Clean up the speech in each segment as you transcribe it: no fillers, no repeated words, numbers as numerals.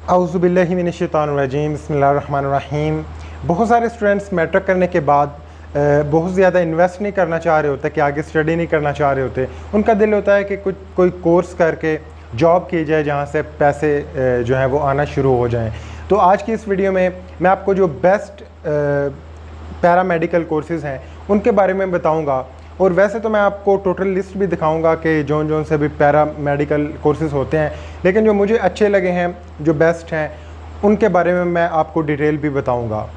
औज़ुबिल्लाहि मिनश्शैतानिर्रजीम बिस्मिल्लाहिर्रहमानिर्रहीम। बहुत सारे स्टूडेंट्स मैट्रिक करने के बाद बहुत ज़्यादा इन्वेस्ट नहीं करना चाह रहे होते कि आगे स्टडी नहीं करना चाह रहे होते। उनका दिल होता है कि कुछ कोई कोर्स करके जॉब की जाए जहाँ से पैसे जो हैं वो आना शुरू हो जाएं। तो आज की इस वीडियो में मैं आपको जो बेस्ट पैरामेडिकल कोर्सेज़ हैं उनके बारे में बताऊँगा। और वैसे तो मैं आपको टोटल लिस्ट भी दिखाऊंगा कि जौन से भी पैरा मेडिकल कोर्सेज़ होते हैं, लेकिन जो मुझे अच्छे लगे हैं, जो बेस्ट हैं, उनके बारे में मैं आपको डिटेल भी बताऊंगा।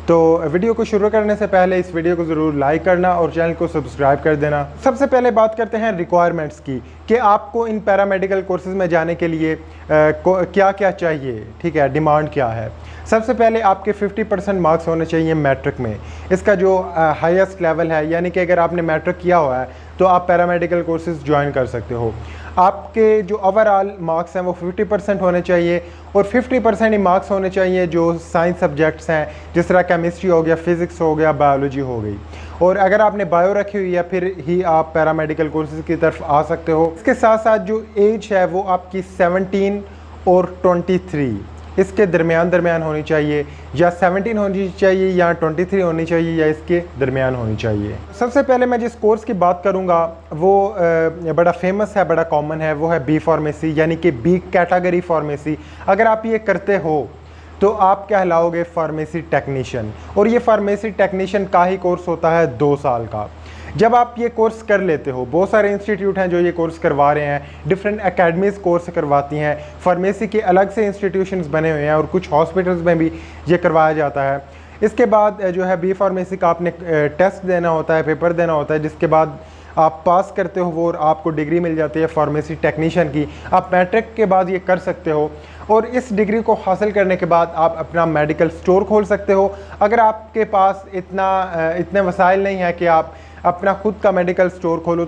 तो वीडियो को शुरू करने से पहले इस वीडियो को ज़रूर लाइक करना और चैनल को सब्सक्राइब कर देना। सबसे पहले बात करते हैं रिक्वायरमेंट्स की कि आपको इन पैरामेडिकल कोर्सेज़ में जाने के लिए क्या क्या चाहिए, ठीक है, डिमांड क्या है। सबसे पहले आपके 50% मार्क्स होने चाहिए मैट्रिक में। इसका जो हाईएस्ट लेवल है, यानी कि अगर आपने मैट्रिक किया हुआ है तो आप पैरामेडिकल कोर्सेज़ ज्वाइन कर सकते हो। आपके जो ओवरऑल मार्क्स हैं वो 50% होने चाहिए और 50% ही मार्क्स होने चाहिए जो साइंस सब्जेक्ट्स हैं, जिस तरह केमिस्ट्री हो गया, फिज़िक्स हो गया, बायोलॉजी हो गई। और अगर आपने बायो रखी हुई है फिर ही आप पैरामेडिकल कोर्सेज़ की तरफ आ सकते हो। इसके साथ साथ जो एज है वो आपकी 17 और 23 इसके दरमियान होनी चाहिए, या 17 होनी चाहिए या 23 होनी चाहिए, या इसके दरमियान होनी चाहिए। सबसे पहले मैं जिस कोर्स की बात करूंगा वो बड़ा फेमस है, बड़ा कॉमन है, वो है बी फार्मेसी, यानी कि बी कैटेगरी फार्मेसी। अगर आप ये करते हो तो आप कहलाओगे फार्मेसी टेक्नीशियन, और ये फार्मेसी टेक्नीशियन का ही कोर्स होता है 2 साल का। जब आप ये कोर्स कर लेते हो, बहुत सारे इंस्टीट्यूट हैं जो ये कोर्स करवा रहे हैं, डिफरेंट एकेडमीज़ कोर्स करवाती हैं, फार्मेसी के अलग से इंस्टीट्यूशंस बने हुए हैं और कुछ हॉस्पिटल्स में भी ये करवाया जाता है। इसके बाद जो है बी फार्मेसी का आपने टेस्ट देना होता है, पेपर देना होता है, जिसके बाद आप पास करते हो वो और आपको डिग्री मिल जाती है फार्मेसी टेक्नीशियन की। आप मैट्रिक के बाद ये कर सकते हो और इस डिग्री को हासिल करने के बाद आप अपना मेडिकल स्टोर खोल सकते हो। अगर आपके पास इतने वसाइल नहीं है कि आप अपना खुद का मेडिकल स्टोर खोलो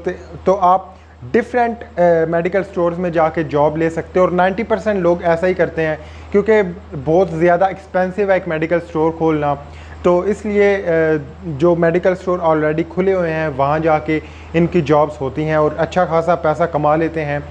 तो आप डिफरेंट मेडिकल स्टोर्स में जाके जॉब ले सकते हो। और 90% लोग ऐसा ही करते हैं क्योंकि बहुत ज़्यादा एक्सपेंसिव है एक मेडिकल स्टोर खोलना। तो इसलिए जो मेडिकल स्टोर ऑलरेडी खुले हुए हैं वहाँ जाके इनकी जॉब्स होती हैं और अच्छा खासा पैसा कमा लेते हैं।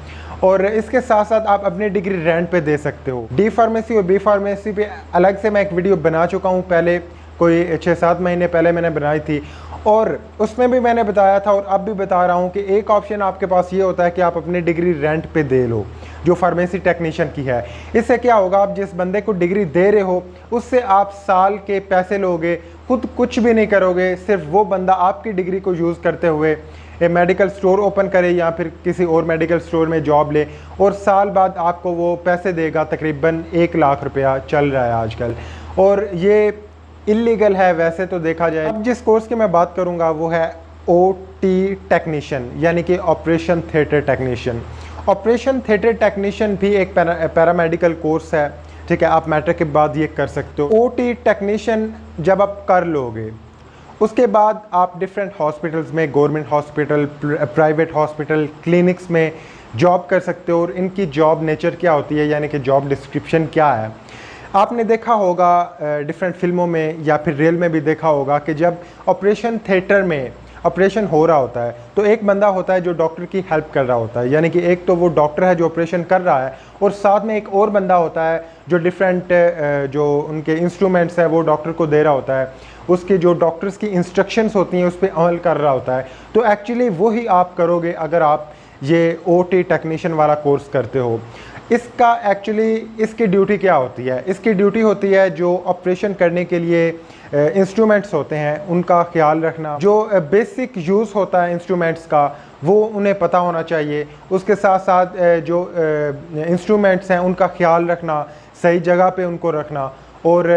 और इसके साथ साथ आप अपनी डिग्री रेंट पे दे सकते हो। डी फार्मेसी और बी फार्मेसी पे अलग से मैं एक वीडियो बना चुका हूँ, पहले कोई 6-7 महीने पहले मैंने बनाई थी, और उसमें भी मैंने बताया था और अब भी बता रहा हूँ कि एक ऑप्शन आपके पास ये होता है कि आप अपनी डिग्री रेंट पे दे लो, जो फार्मेसी टेक्नीशियन की है। इससे क्या होगा, आप जिस बंदे को डिग्री दे रहे हो उससे आप साल के पैसे लोगे, खुद कुछ भी नहीं करोगे, सिर्फ वो बंदा आपकी डिग्री को यूज़ करते हुए एक मेडिकल स्टोर ओपन करे या फिर किसी और मेडिकल स्टोर में जॉब ले, और साल बाद आपको वो पैसे देगा। तकरीबन 1 लाख रुपया चल रहा है आजकल, और ये इलीगल है वैसे तो देखा जाए। अब जिस कोर्स की मैं बात करूंगा वो है ओटी टेक्नीशियन, यानी कि operation theatre technician. Operation theatre technician भी एक पैरामेडिकल कोर्स है, ठीक है, आप मैट्रिक के बाद ये कर सकते हो। ओटी टेक्नीशियन जब आप कर लोगे उसके बाद आप डिफरेंट हॉस्पिटल्स में, government hospital, private hospital, clinics में जॉब कर सकते हो। और इनकी जॉब नेचर क्या होती है, यानी कि जॉब डिस्क्रिप्शन क्या है, आपने देखा होगा डिफरेंट फिल्मों में या फिर रियल में भी देखा होगा कि जब ऑपरेशन थिएटर में ऑपरेशन हो रहा होता है तो एक बंदा होता है जो डॉक्टर की हेल्प कर रहा होता है, यानी कि एक तो वो डॉक्टर है जो ऑपरेशन कर रहा है, और साथ में एक और बंदा होता है जो डिफरेंट जो उनके इंस्ट्रूमेंट्स हैं वो डॉक्टर को दे रहा होता है, उसकी जो डॉक्टर्स की इंस्ट्रक्शंस होती हैं उस पर अमल कर रहा होता है। तो एक्चुअली वही आप करोगे अगर आप ये ओटी टेक्नीशियन वाला कोर्स करते हो। इसका एक्चुअली इसकी ड्यूटी क्या होती है, इसकी ड्यूटी होती है जो ऑपरेशन करने के लिए इंस्ट्रूमेंट्स होते हैं उनका ख्याल रखना, जो बेसिक यूज़ होता है इंस्ट्रूमेंट्स का वो उन्हें पता होना चाहिए। उसके साथ साथ जो इंस्ट्रूमेंट्स हैं उनका ख्याल रखना, सही जगह पे उनको रखना, और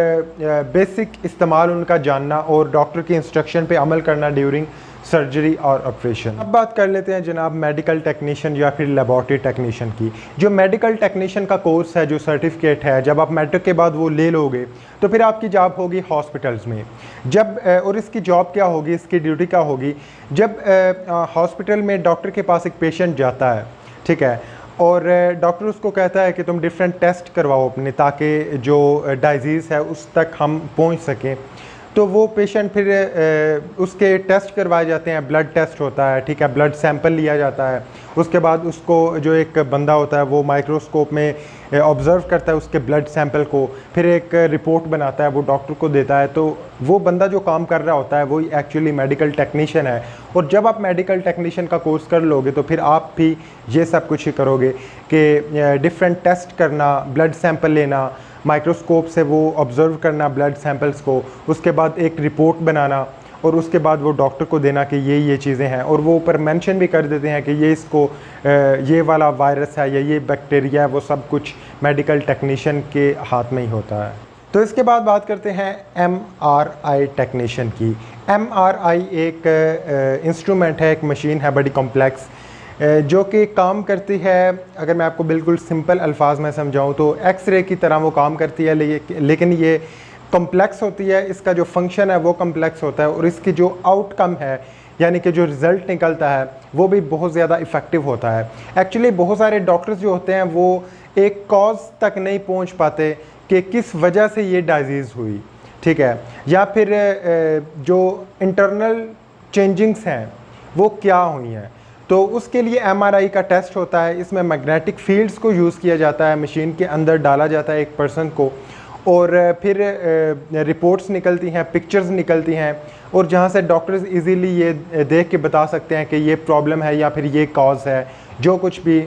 बेसिक इस्तेमाल उनका जानना, और डॉक्टर की इंस्ट्रक्शन पे अमल करना ड्यूरिंग सर्जरी और ऑपरेशन। अब बात कर लेते हैं जनाब मेडिकल टेक्नीशियन या फिर लेबॉरेटरी टेक्नीशियन की। जो मेडिकल टेक्नीशियन का कोर्स है, जो सर्टिफिकेट है, जब आप मैट्रिक के बाद वो ले लोगे तो फिर आपकी जॉब होगी हॉस्पिटल्स में। जब और इसकी जॉब क्या होगी, इसकी ड्यूटी क्या होगी, जब हॉस्पिटल में डॉक्टर के पास एक पेशेंट जाता है, ठीक है, और डॉक्टर उसको कहता है कि तुम डिफरेंट टेस्ट करवाओ अपने, ताकि जो डिजीज़ है उस तक हम पहुंच सकें। तो वो पेशेंट फिर उसके टेस्ट करवाए जाते हैं, ब्लड टेस्ट होता है, ठीक है, ब्लड सैंपल लिया जाता है। उसके बाद उसको जो एक बंदा होता है वो माइक्रोस्कोप में ऑब्ज़र्व करता है उसके ब्लड सैंपल को, फिर एक रिपोर्ट बनाता है, वो डॉक्टर को देता है। तो वो बंदा जो काम कर रहा होता है वो एक्चुअली मेडिकल टेक्नीशियन है। और जब आप मेडिकल टेक्नीशियन का कोर्स कर लोगे तो फिर आप भी ये सब कुछ ही करोगे कि डिफरेंट टेस्ट करना, ब्लड सैंपल लेना, माइक्रोस्कोप से वो ऑब्ज़र्व करना ब्लड सैंपल्स को, उसके बाद एक रिपोर्ट बनाना और उसके बाद वो डॉक्टर को देना कि ये चीज़ें हैं। और वो ऊपर मेंशन भी कर देते हैं कि ये इसको ये वाला वायरस है या ये बैक्टीरिया है, वो सब कुछ मेडिकल टेक्नीशियन के हाथ में ही होता है। तो इसके बाद बात करते हैं MRI टेक्नीशियन की। MRI एक इंस्ट्रूमेंट है, एक मशीन है बड़ी कॉम्प्लेक्स, जो कि काम करती है, अगर मैं आपको बिल्कुल सिंपल अल्फाज में समझाऊं तो एक्सरे की तरह वो काम करती है, लेकिन ये कॉम्प्लेक्स होती है। इसका जो फंक्शन है वो कॉम्प्लेक्स होता है और इसकी जो आउटकम है यानी कि जो रिज़ल्ट निकलता है वो भी बहुत ज़्यादा इफ़ेक्टिव होता है। एक्चुअली बहुत सारे डॉक्टर्स जो होते हैं वो एक कॉज तक नहीं पहुंच पाते कि किस वजह से ये डिजीज़ हुई, ठीक है, या फिर जो इंटरनल चेंजिंग्स हैं वो क्या हुई हैं। तो उसके लिए MRI का टेस्ट होता है। इसमें मैग्नेटिक फील्ड्स को यूज़ किया जाता है, मशीन के अंदर डाला जाता है एक पर्सन को, और फिर रिपोर्ट्स निकलती हैं, पिक्चर्स निकलती हैं, और जहाँ से डॉक्टर्स इजीली ये देख के बता सकते हैं कि ये प्रॉब्लम है या फिर ये कॉज है, जो कुछ भी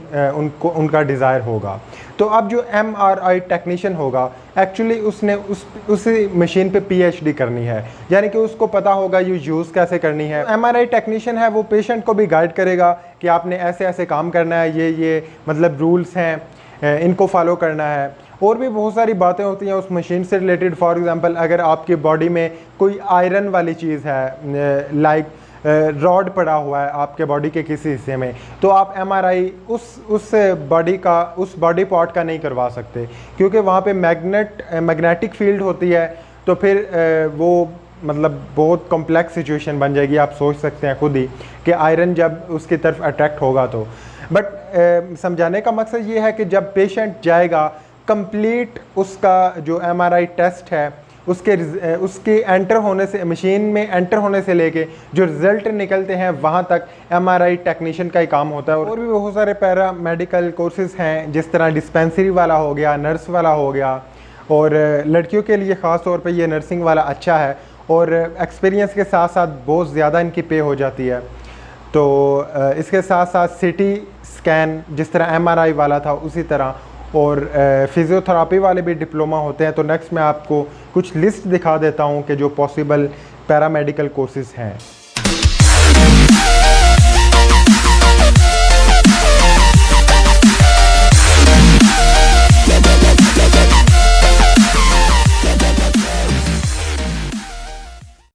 उनका डिज़ायर होगा। तो अब जो MRI टेक्नीशियन होगा एक्चुअली उसने उसी मशीन पे PhD करनी है, यानी कि उसको पता होगा ये यूज़ कैसे करनी है। MRI टेक्नीशियन है वो पेशेंट को भी गाइड करेगा कि आपने ऐसे ऐसे काम करना है, ये मतलब रूल्स हैं, इनको फॉलो करना है। और भी बहुत सारी बातें होती हैं उस मशीन से रिलेटेड। फॉर एग्ज़ाम्पल अगर आपकी बॉडी में कोई आयरन वाली चीज़ है, लाइक रॉड पड़ा हुआ है आपके बॉडी के किसी हिस्से में, तो आप MRI उस बॉडी पार्ट का नहीं करवा सकते, क्योंकि वहाँ पे मैग्नेटिक फील्ड होती है। तो फिर वो मतलब बहुत कॉम्प्लेक्स सिचुएशन बन जाएगी। आप सोच सकते हैं खुद ही कि आयरन जब उसकी तरफ अट्रैक्ट होगा तो। बट समझाने का मकसद ये है कि जब पेशेंट जाएगा कंप्लीट उसका जो MRI टेस्ट है उसके एंटर होने से, मशीन में एंटर होने से लेके जो रिज़ल्ट निकलते हैं वहाँ तक MRI टेक्नीशियन का ही काम होता है। और भी बहुत सारे पैरा मेडिकल कोर्सेज़ हैं, जिस तरह डिस्पेंसरी वाला हो गया, नर्स वाला हो गया, और लड़कियों के लिए ख़ास तौर पे ये नर्सिंग वाला अच्छा है और एक्सपीरियंस के साथ साथ बहुत ज़्यादा इनकी पे हो जाती है। तो इसके साथ साथ CT स्कैन जिस तरह MRI वाला था उसी तरह, और फिज़ियोथेरापी वाले भी डिप्लोमा होते हैं। तो नेक्स्ट मैं आपको कुछ लिस्ट दिखा देता हूँ कि जो पॉसिबल पैरामेडिकल कोर्सेज़ हैं।